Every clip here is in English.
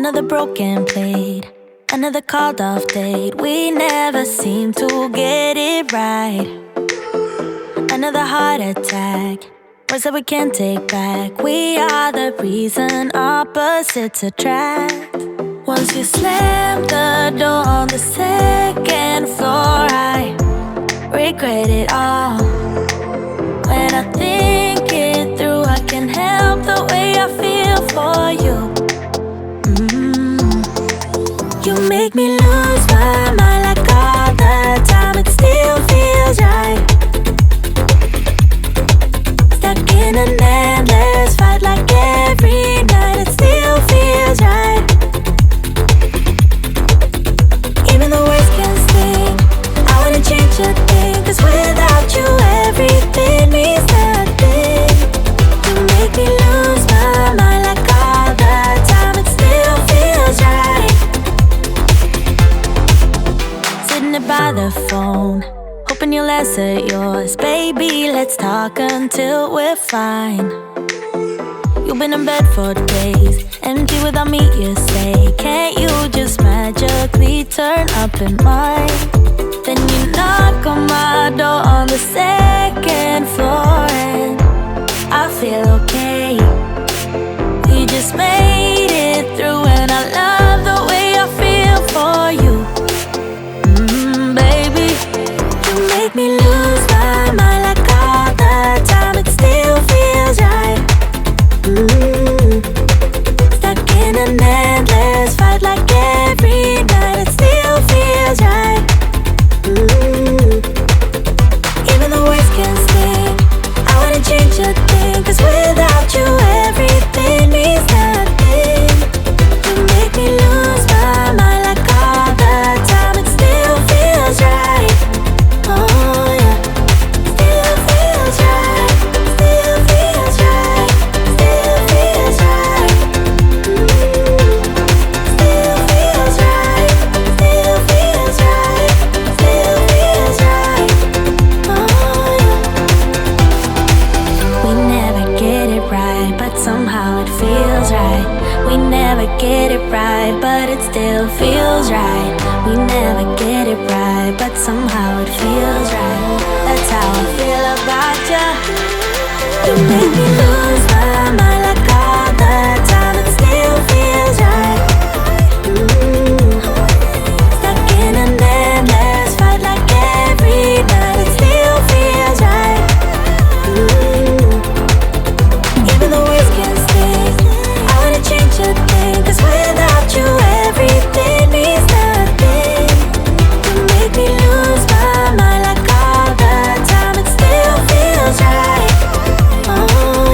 Another broken plate, another called off date. We never seem to get it right. Another heart attack, words that we can't take back. We are the reason opposites attract. Once you slam the door on the second floor, I regret it all. When I think it through, I can't help the way I feel for you. You make me lose my mind like all the time. It still feels right. Stuck in an endless fight like every night. It still feels right. Even the words can sting. I wanna change a thing, 'cause without you everything means nothing. You make me lose my mind like all the time. It still feels right. By the phone, hoping you'll answer yours. Baby, let's talk until we're fine. You've been in bed for days, empty without me, you say. Can't you just magically turn up in mine? Then you knock on my door on the second floor, and I feel okay. We just made it through, and I love the way I feel for you. Make me lose my mind like all the time. It still feels right. Stuck in an endless fight like every night. It still feels right. Even the words can sting. I wanna change a thing, 'cause without you everything means nothing. You make me lose my mind like all the time. It still feels right. Oh yeah, still feels right. Still feels right. Still feels right. Still feels right. Still feels right. Still feels right. Oh yeah. We never get it right, but somehow it feels right. We never get it right, but it still feels right. We never get it right, but somehow it feels right. That's how I feel about you. You make me lose my mind like all the time. It still feels right. Stuck in an endless fight like every night. It still feels right. Even the words can sting. I wanna change a thing, 'cause without you everything means nothing. You make me lose my mind like all the time. It still feels right. Oh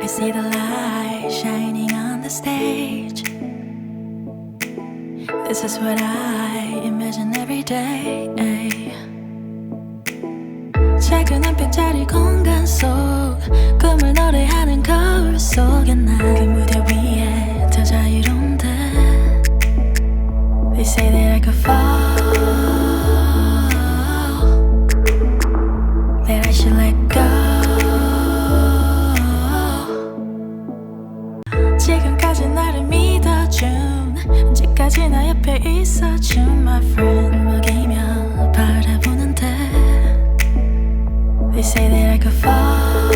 I see the light shining on the stage. This is what I imagine every day. 작은 한 뼘짜리 공간 속 꿈을 노래하는 거울 속에 난 그 무대 위에 더 자유로운데. They say that I could fall, that I should let go. 지금까지 나를 믿어준, 언제까지 나 옆에 있어준 my friend. 먹이며 바라보는데 They say that I could fall,